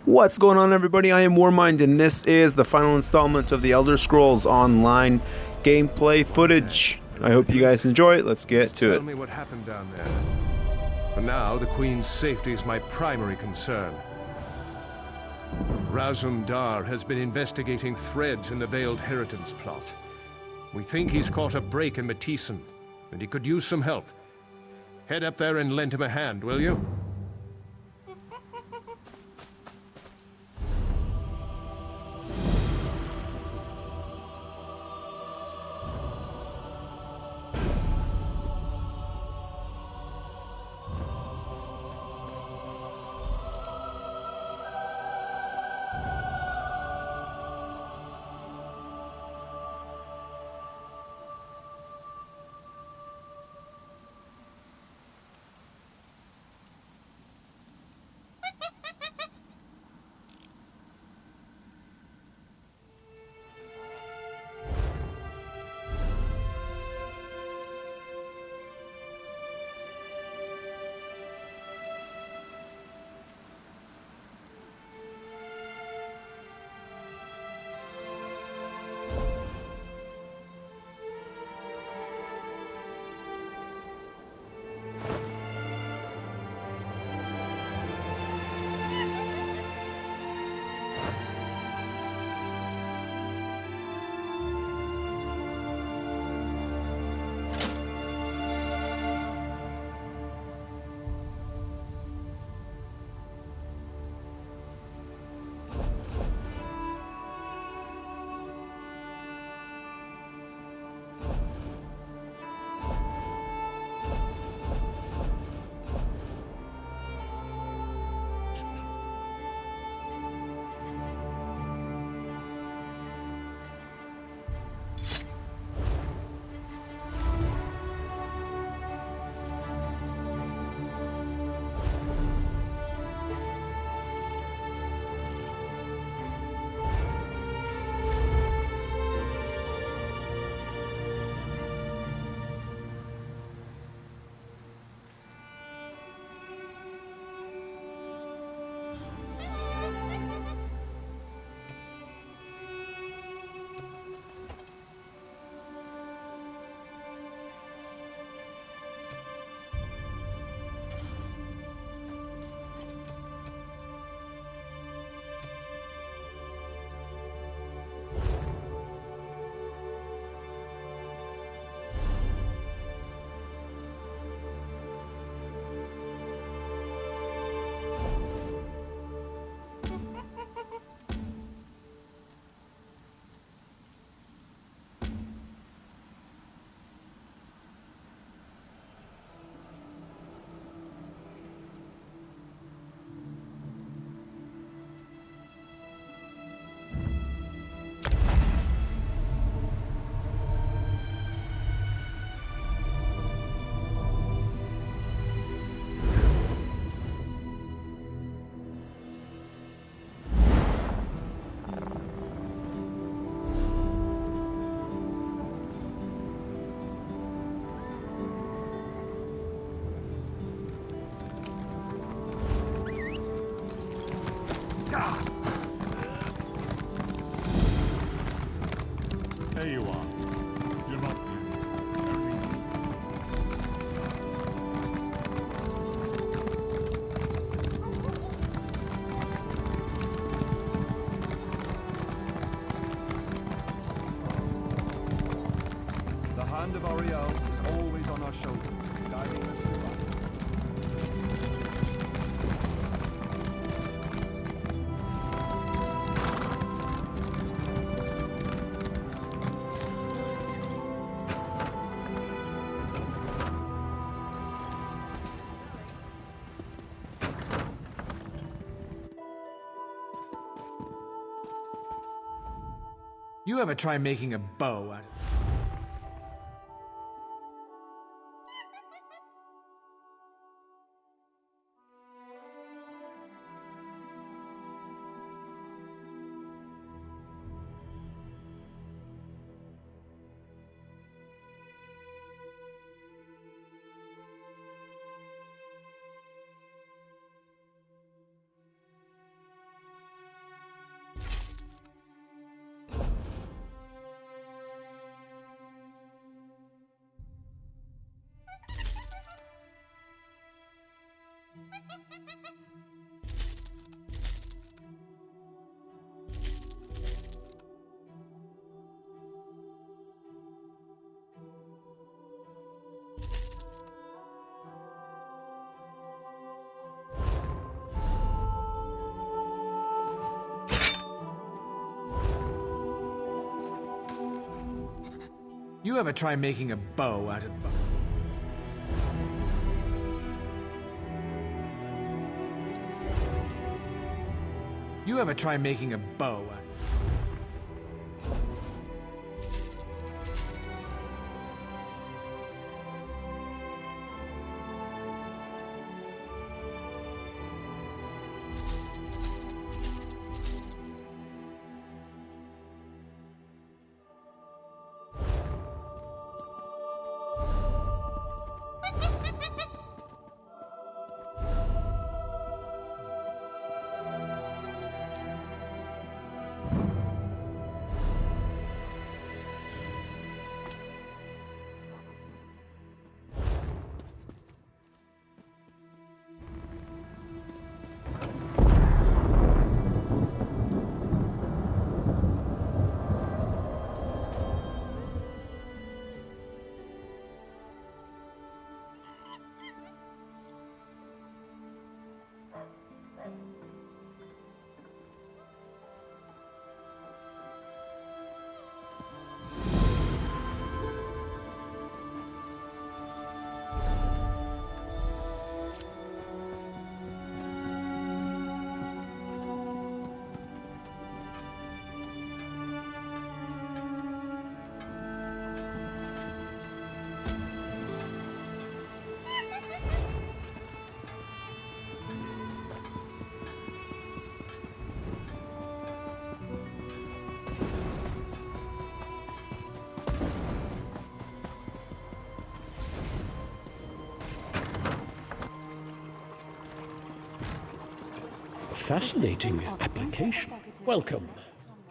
What's going on, everybody? I am Warmind, and this is the final installment of the Elder Scrolls Online gameplay footage. I hope you guys enjoy it. Let's get to it. Tell me what happened down there. For now, the Queen's safety is my primary concern. Razum Dar has been investigating threads in the Veiled Inheritance plot. We think he's caught a break in Matissan, and he could use some help. Head up there and lend him a hand, will you? There you are. You're not The hand of Ariel is always on our shoulders, guiding us through life. You ever try making a bow out of... You ever try making a bow out of... You ever try making a bow out... Fascinating application. Welcome.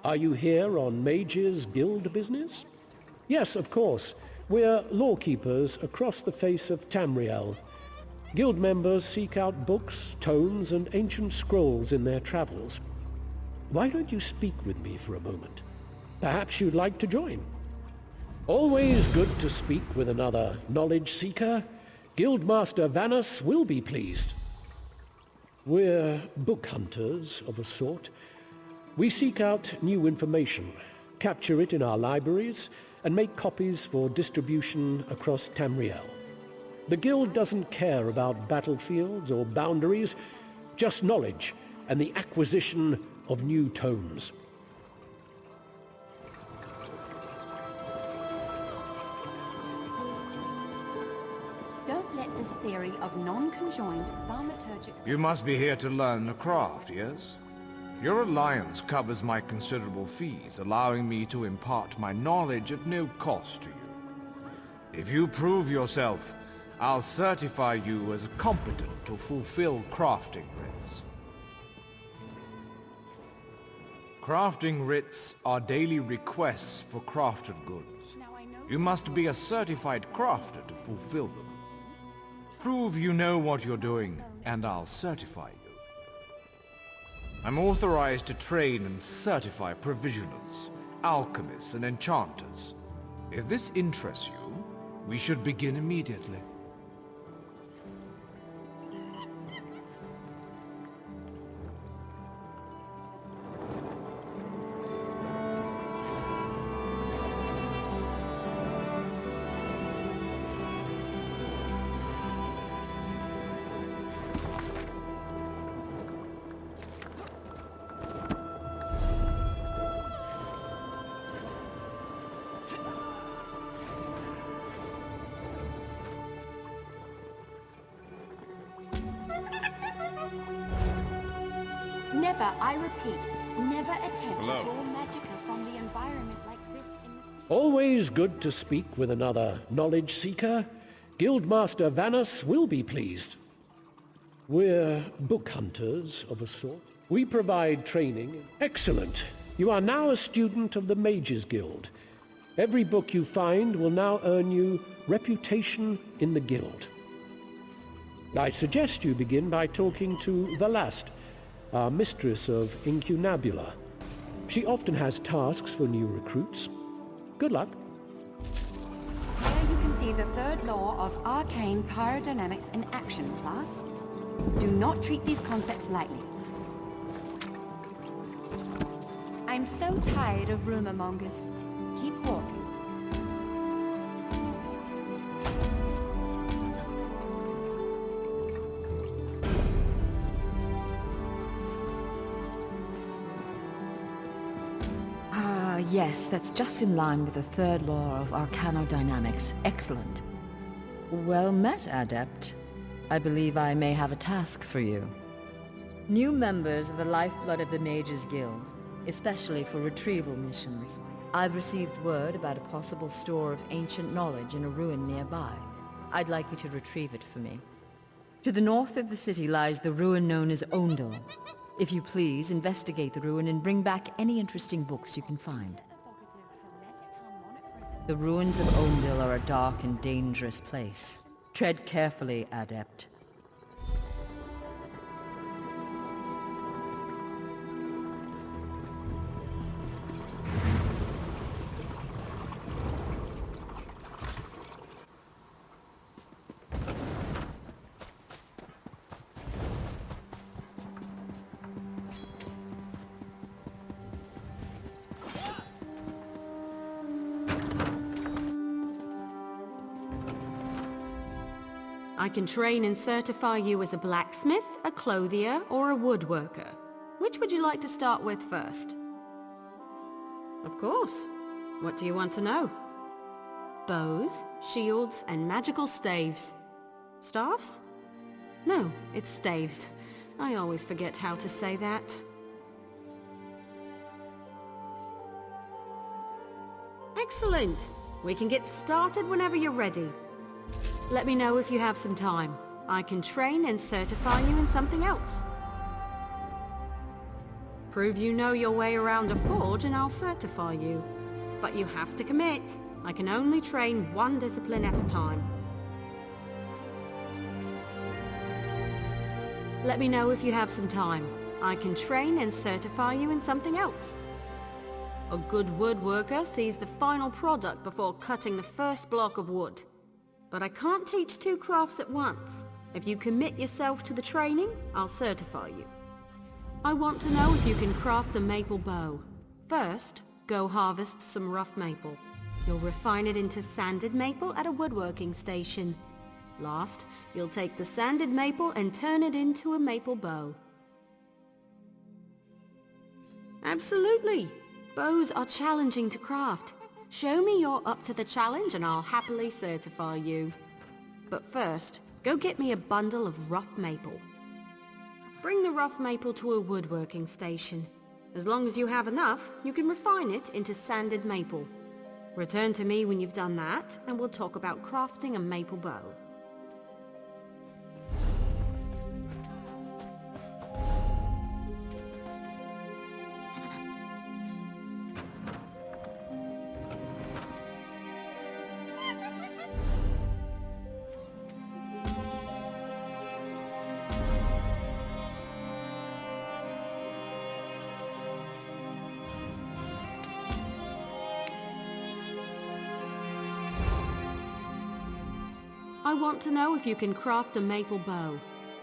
Are you here on Mage's Guild business? Yes, of course. We're lawkeepers across the face of Tamriel. Guild members seek out books, tomes, and ancient scrolls in their travels. Why don't you speak with me for a moment? Perhaps you'd like to join. Always good to speak with another knowledge seeker. Guildmaster Vanus will be pleased. We're book hunters of a sort. We seek out new information, capture it in our libraries, and make copies for distribution across Tamriel. The Guild doesn't care about battlefields or boundaries, just knowledge and the acquisition of new tomes. Don't let this theory of non-conjoined thaumaturgic... You must be here to learn the craft, yes? Your alliance covers my considerable fees, allowing me to impart my knowledge at no cost to you. If you prove yourself, I'll certify you as competent to fulfill crafting writs. Crafting writs are daily requests for crafted goods. You must be a certified crafter to fulfill them. Prove you know what you're doing, and I'll certify you. I'm authorized to train and certify provisionals, alchemists, and enchanters. If this interests you, we should begin immediately. Never, I repeat, never attempt to draw magicka from the environment like this in the future. Always good to speak with another knowledge seeker. Guildmaster Vanus will be pleased. We're book hunters of a sort. We provide training. Excellent. You are now a student of the Mages Guild. Every book you find will now earn you reputation in the guild. I suggest you begin by talking to Velast, our mistress of Incunabula. She often has tasks for new recruits. Good luck. Here you can see the third law of arcane pyrodynamics in action, class. Do not treat these concepts lightly. I'm so tired of rumor mongers. Keep walking. Yes, that's just in line with the third law of arcanodynamics. Excellent. Well met, Adept. I believe I may have a task for you. New members of the lifeblood of the Mages Guild, especially for retrieval missions. I've received word about a possible store of ancient knowledge in a ruin nearby. I'd like you to retrieve it for me. To the north of the city lies the ruin known as Ondel. If you please, investigate the ruin and bring back any interesting books you can find. The ruins of Ondel are a dark and dangerous place. Tread carefully, Adept. I can train and certify you as a blacksmith, a clothier, or a woodworker. Which would you like to start with first? Of course. What do you want to know? Bows, shields, and magical staves. Staffs? No, it's staves. I always forget how to say that. Excellent! We can get started whenever you're ready. Let me know if you have some time. I can train and certify you in something else. Prove you know your way around a forge and I'll certify you. But you have to commit. I can only train one discipline at a time. Let me know if you have some time. I can train and certify you in something else. A good woodworker sees the final product before cutting the first block of wood. But I can't teach two crafts at once. If you commit yourself to the training, I'll certify you. I want to know if you can craft a maple bow. First, go harvest some rough maple. You'll refine it into sanded maple at a woodworking station. Last, you'll take the sanded maple and turn it into a maple bow. Absolutely! Bows are challenging to craft. Show me you're up to the challenge and I'll happily certify you. But first, go get me a bundle of rough maple. Bring the rough maple to a woodworking station. As long as you have enough, you can refine it into sanded maple. Return to me when you've done that, and we'll talk about crafting a maple bow. I want to know if you can craft a maple bow.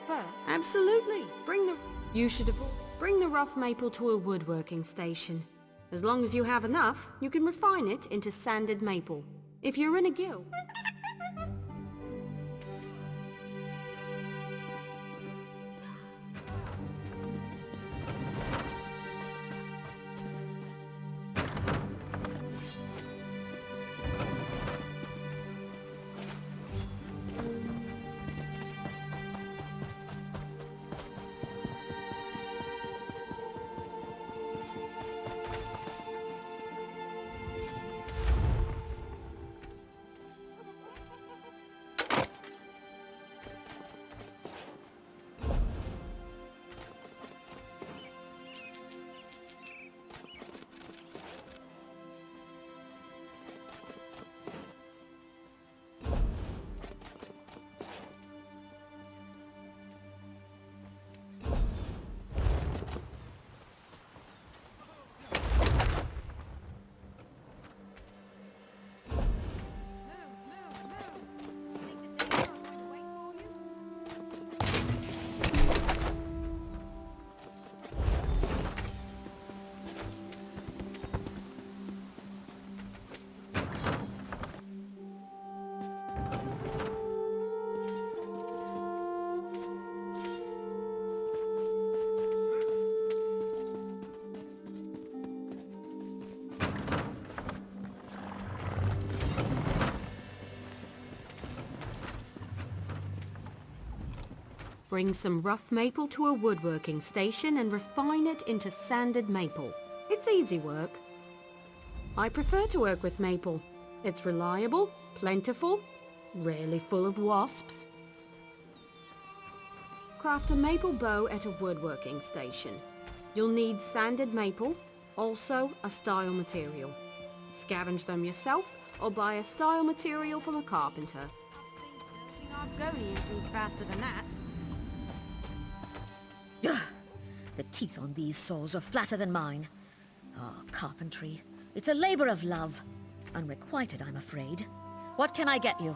First, absolutely. Bring the rough maple to a woodworking station. As long as you have enough, you can refine it into sanded maple. If you're in a guild... Bring some rough maple to a woodworking station and refine it into sanded maple. It's easy work. I prefer to work with maple. It's reliable, plentiful, rarely full of wasps. Craft a maple bow at a woodworking station. You'll need sanded maple, also a style material. Scavenge them yourself or buy a style material from a carpenter. I've seen Argonians move faster than that. The teeth on these saws are flatter than mine. Ah, carpentry. It's a labor of love. Unrequited, I'm afraid. What can I get you?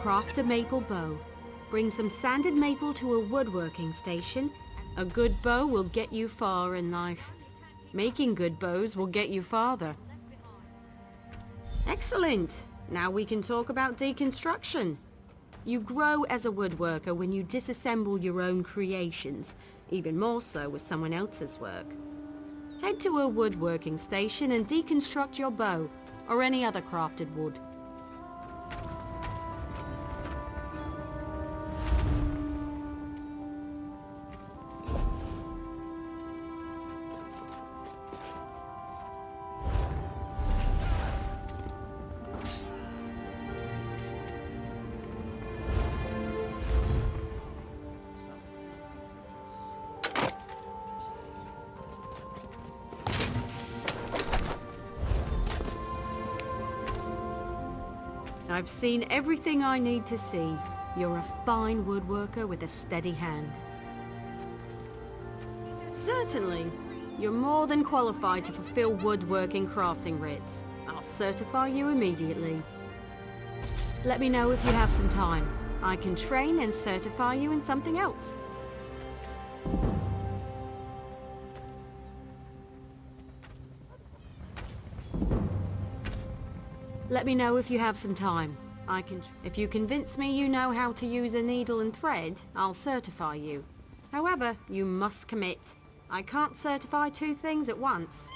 Craft a maple bow. Bring some sanded maple to a woodworking station. A good bow will get you far in life. Making good bows will get you farther. Excellent! Now we can talk about deconstruction. You grow as a woodworker when you disassemble your own creations, even more so with someone else's work. Head to a woodworking station and deconstruct your bow, or any other crafted wood. I've seen everything I need to see. You're a fine woodworker with a steady hand. Certainly. You're more than qualified to fulfill woodworking crafting writs. I'll certify you immediately. Let me know if you have some time. I can train and certify you in something else. Let me know if you have some time. If you convince me you know how to use a needle and thread, I'll certify you. However, you must commit. I can't certify two things at once.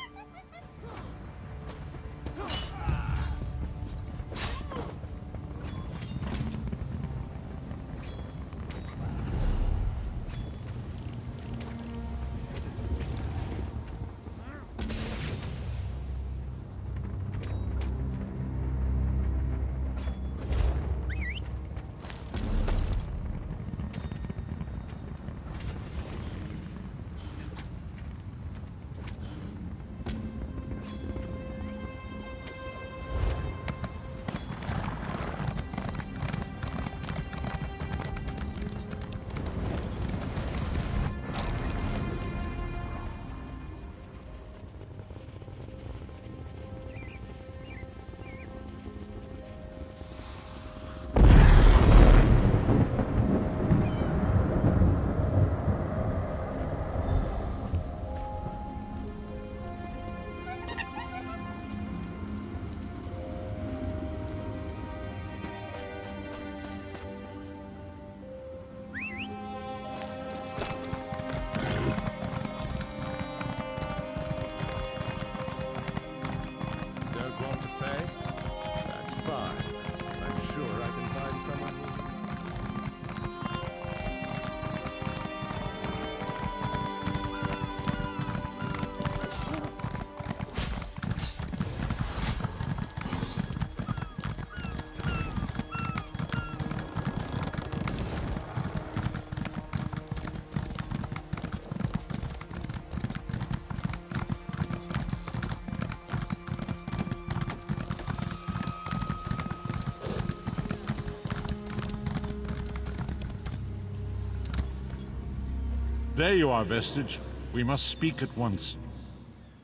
There you are, Vestige. We must speak at once.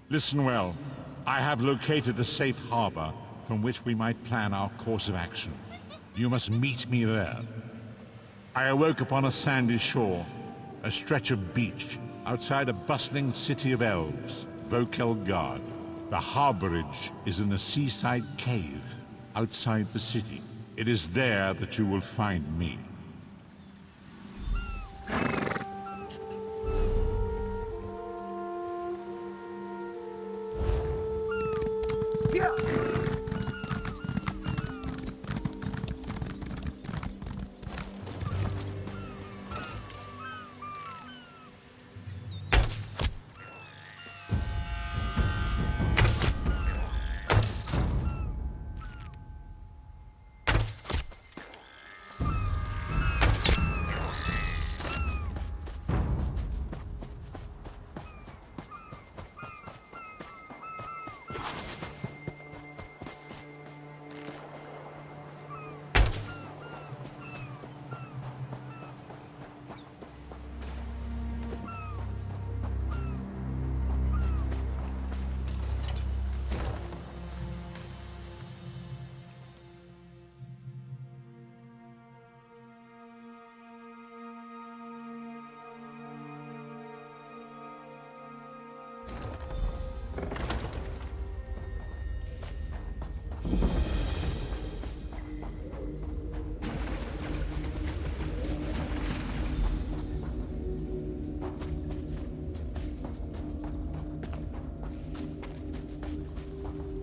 Listen well. I have located a safe harbor from which we might plan our course of action. You must meet me there. I awoke upon a sandy shore, a stretch of beach, outside a bustling city of elves, Vokelgard. The harborage is in a seaside cave, outside the city. It is there that you will find me.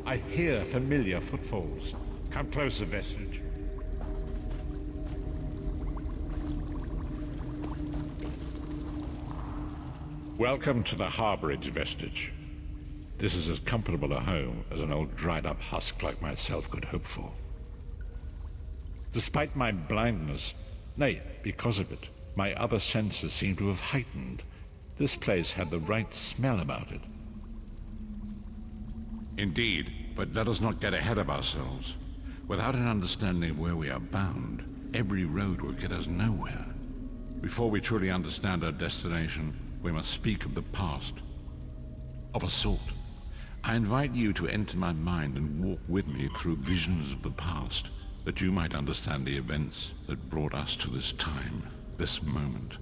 I hear familiar footfalls. Come closer, Vestige. Welcome to the harborage, Vestige. This is as comfortable a home as an old dried-up husk like myself could hope for. Despite my blindness, nay, because of it, my other senses seem to have heightened. This place had the right smell about it. Indeed, but let us not get ahead of ourselves. Without an understanding of where we are bound, every road will get us nowhere. Before we truly understand our destination, we must speak of the past. Of a sort. I invite you to enter my mind and walk with me through visions of the past, that you might understand the events that brought us to this time, this moment.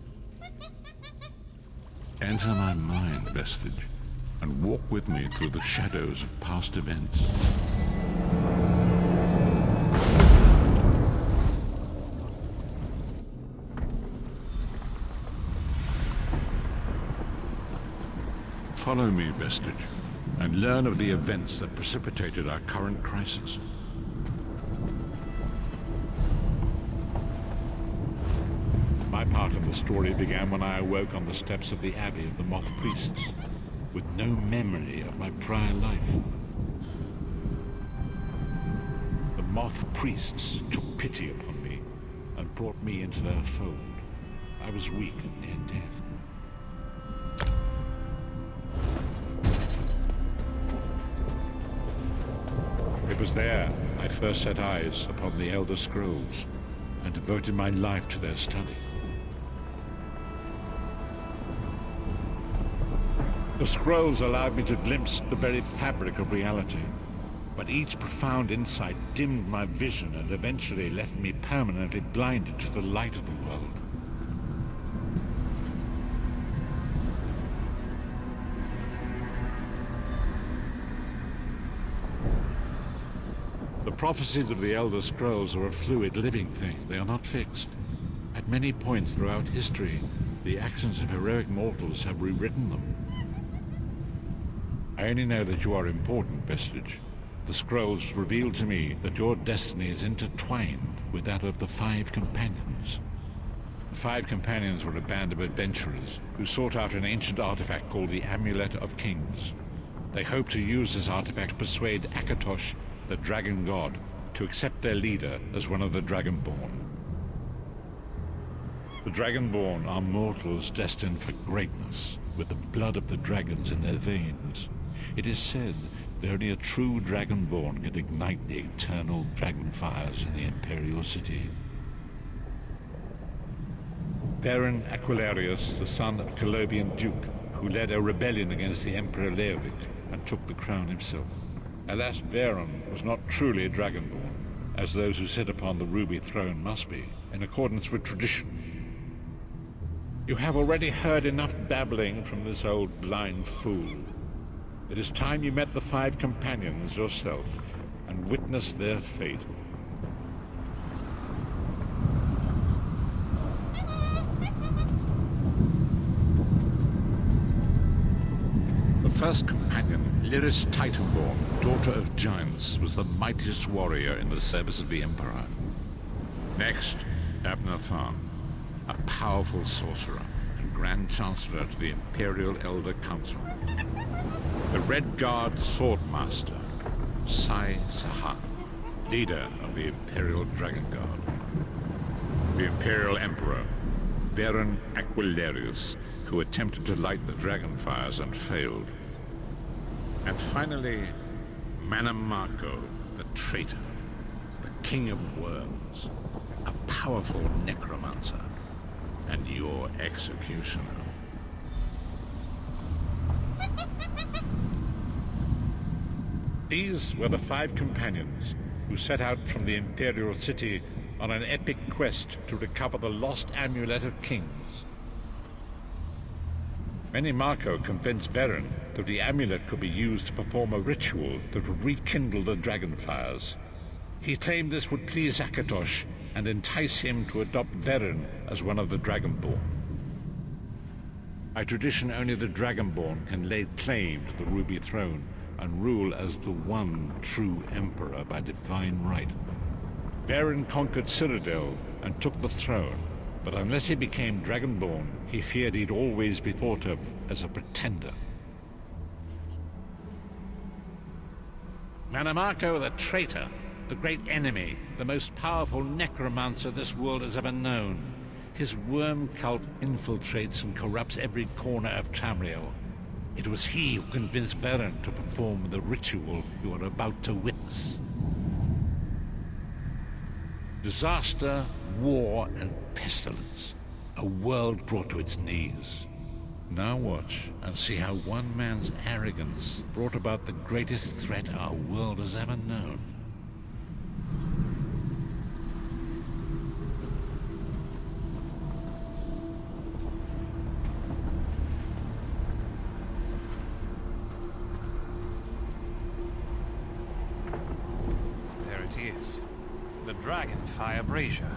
Enter my mind, Vestige, and walk with me through the shadows of past events. Follow me, Vestige, and learn of the events that precipitated our current crisis. My part in the story began when I awoke on the steps of the Abbey of the Moth Priests, with no memory of my prior life. The Moth Priests took pity upon me and brought me into their fold. I was weak and near death. It was there I first set eyes upon the Elder Scrolls and devoted my life to their study. The scrolls allowed me to glimpse the very fabric of reality, but each profound insight dimmed my vision and eventually left me permanently blinded to the light of the world. The prophecies of the Elder Scrolls are a fluid, living thing. They are not fixed. At many points throughout history, the actions of heroic mortals have rewritten them. I only know that you are important, Vestige. The scrolls reveal to me that your destiny is intertwined with that of the Five Companions. The Five Companions were a band of adventurers who sought out an ancient artifact called the Amulet of Kings. They hoped to use this artifact to persuade Akatosh, the Dragon God, to accept their leader as one of the Dragonborn. The Dragonborn are mortals destined for greatness, with the blood of the dragons in their veins. It is said that only a true Dragonborn can ignite the eternal dragon fires in the Imperial City. Baron Aquilarius, the son of Colovian Duke, who led a rebellion against the Emperor Leovic, and took the crown himself. Alas, Varen was not truly dragonborn, as those who sit upon the ruby throne must be, in accordance with tradition. You have already heard enough babbling from this old blind fool. It is time you met the 5 companions yourself and witnessed their fate. The first companion, Lyris Titanborn, daughter of giants, was the mightiest warrior in the service of the Emperor. Next, Abnathan, a powerful sorcerer and Grand Chancellor to the Imperial Elder Council. The Red Guard Swordmaster, Sai Sahan, leader of the Imperial Dragon Guard. The Imperial Emperor, Varen Aquilarius, who attempted to light the dragon fires and failed. And finally, Manamako, the traitor, the king of worms, a powerful necromancer, and your executioner. These were the 5 companions who set out from the Imperial City on an epic quest to recover the lost Amulet of Kings. Manamako convinced Varen that the amulet could be used to perform a ritual that would rekindle the dragon fires. He claimed this would please Akatosh and entice him to adopt Varen as one of the Dragonborn. By tradition, only the Dragonborn can lay claim to the Ruby Throne and rule as the one true Emperor by divine right. Varen conquered Cyrodiil and took the throne, but unless he became Dragonborn, he feared he'd always be thought of as a pretender. Manamako the traitor, the great enemy, the most powerful necromancer this world has ever known. His worm cult infiltrates and corrupts every corner of Tamriel. It was he who convinced Varen to perform the ritual you are about to witness. Disaster, war, and pestilence. A world brought to its knees. Now watch and see how one man's arrogance brought about the greatest threat our world has ever known. There it is. The Dragonfire Brazier.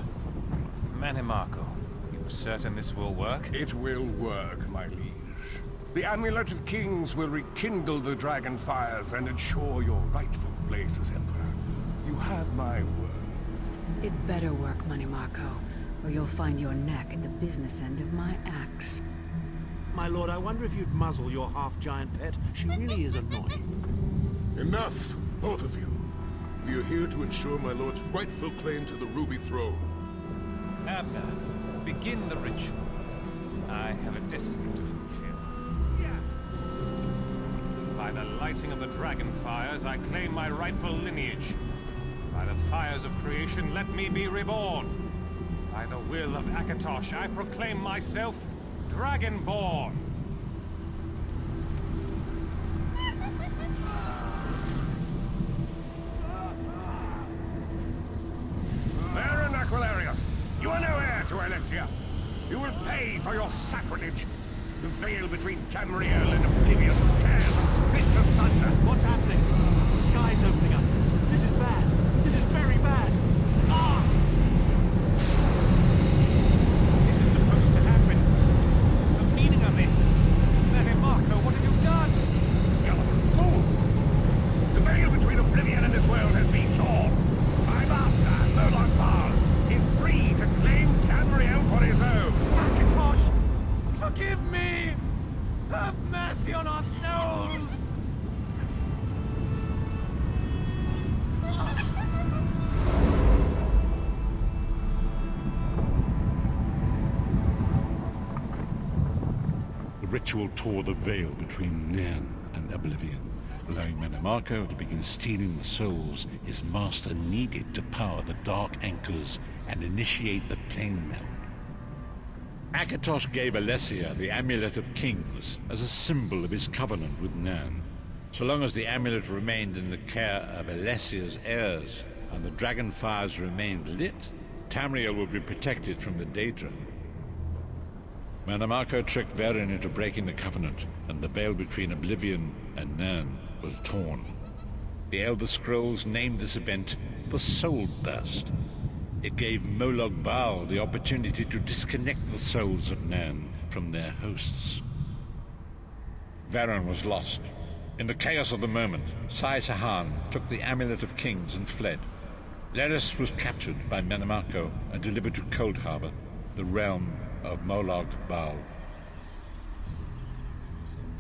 Manamako, you certain this will work? It will work, my liege. The Amulet of Kings will rekindle the dragon fires and ensure your rightful place as Emperor. You have my word. It better work, Manamako, or you'll find your neck at the business end of my axe. My lord, I wonder if you'd muzzle your half-giant pet. She really is annoying. Enough, both of you. We are here to ensure my lord's rightful claim to the Ruby Throne. Abner, begin the ritual. I have a destiny to fulfill. By the lighting of the dragon fires, I claim my rightful lineage. By the fires of creation, let me be reborn. By the will of Akatosh, I proclaim myself Dragonborn. Varen Aquilarius, you are no heir to Alesia. You will pay for your sacrilege. The veil between Tamriel and Oblivion tears and splits asunder. What's happening? The sky's opening up. This is bad. This is very bad. Ah! This isn't supposed to happen. What's the meaning of this? Manamako, what have you done? Gullible fools! The veil between Oblivion and this world has been torn. My master, Molon is free to claim Tamriel for his own. Akatosh, forgive me! Have mercy on our souls! The ritual tore the veil between Nan and Oblivion, allowing Manamako to begin stealing the souls his master needed to power the dark anchors and initiate the plane melt. Akatosh gave Alesia the Amulet of Kings as a symbol of his covenant with Nan. So long as the amulet remained in the care of Alessia's heirs and the dragon fires remained lit, Tamriel would be protected from the Daedra. Manamako tricked Varen into breaking the Covenant, and the veil between Oblivion and Nirn was torn. The Elder Scrolls named this event the Soul Burst. It gave Molag Bal the opportunity to disconnect the souls of Nirn from their hosts. Varen was lost. In the chaos of the moment, Sai Sahan took the Amulet of Kings and fled. Leris was captured by Manamako and delivered to Cold Harbor, the realm of Molag Bal.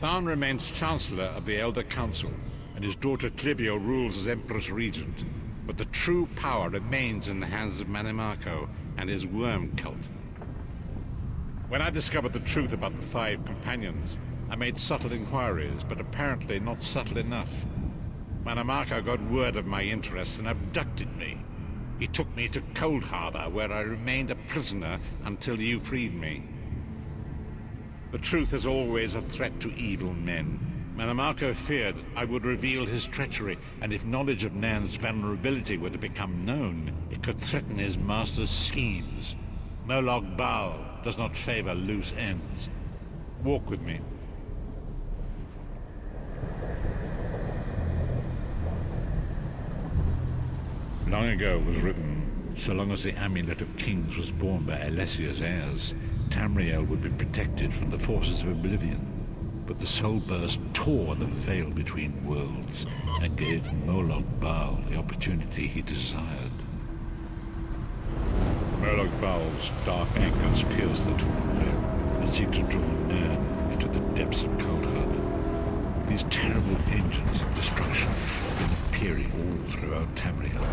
Tharn remains Chancellor of the Elder Council, and his daughter Clivio rules as Empress Regent, but the true power remains in the hands of Manamako and his worm cult. When I discovered the truth about the 5 companions, I made subtle inquiries, but apparently not subtle enough. Manamako got word of my interests and abducted me. He took me to Cold Harbor, where I remained a prisoner until you freed me. The truth is always a threat to evil men. Manamako feared I would reveal his treachery, and if knowledge of Nan's vulnerability were to become known, it could threaten his master's schemes. Molag Bal does not favor loose ends. Walk with me. Long ago was written, so long as the Amulet of Kings was borne by Alessia's heirs, Tamriel would be protected from the forces of Oblivion. But the Soul Burst tore the veil between worlds and gave Molag Bal the opportunity he desired. Molag Bal's dark anchors pierce the torn veil and seek to draw Nirn into the depths of Cold Harbor. These terrible engines of destruction have been appearing all throughout Tamriel.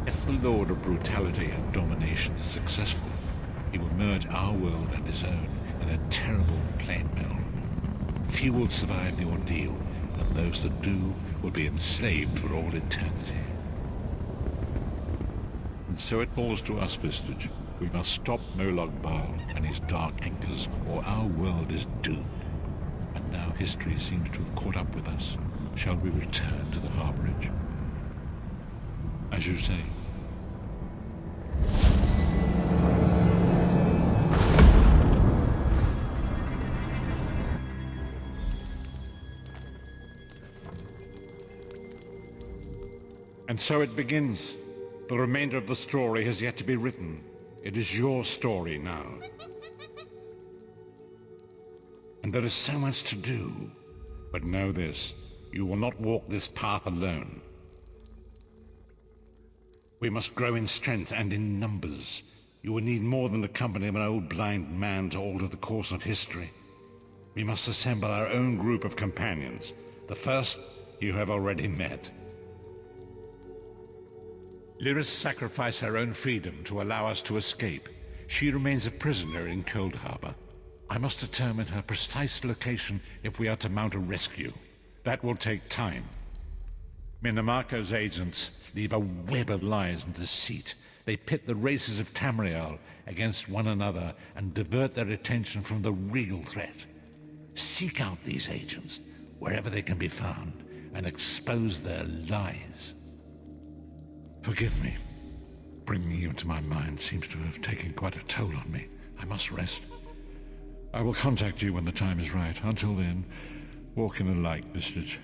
If the Lord of Brutality and Domination is successful, he will merge our world and his own in a terrible plain mill. Few will survive the ordeal, and those that do will be enslaved for all eternity. And so it falls to us, Vistage. We must stop Molag Bal and his dark anchors, or our world is doomed. And now history seems to have caught up with us. Shall we return to the harborage? As you say. And so it begins. The remainder of the story has yet to be written. It is your story now. And there is so much to do. But know this, you will not walk this path alone. We must grow in strength and in numbers. You will need more than the company of an old blind man to alter the course of history. We must assemble our own group of companions. The first you have already met. Lyris sacrificed her own freedom to allow us to escape. She remains a prisoner in Cold Harbor. I must determine her precise location if we are to mount a rescue. That will take time. Minamako's agents leave a web of lies and deceit. They pit the races of Tamriel against one another and divert their attention from the real threat. Seek out these agents, wherever they can be found, and expose their lies. Forgive me. Bringing you into my mind seems to have taken quite a toll on me. I must rest. I will contact you when the time is right. Until then, walk in the light, Vistage.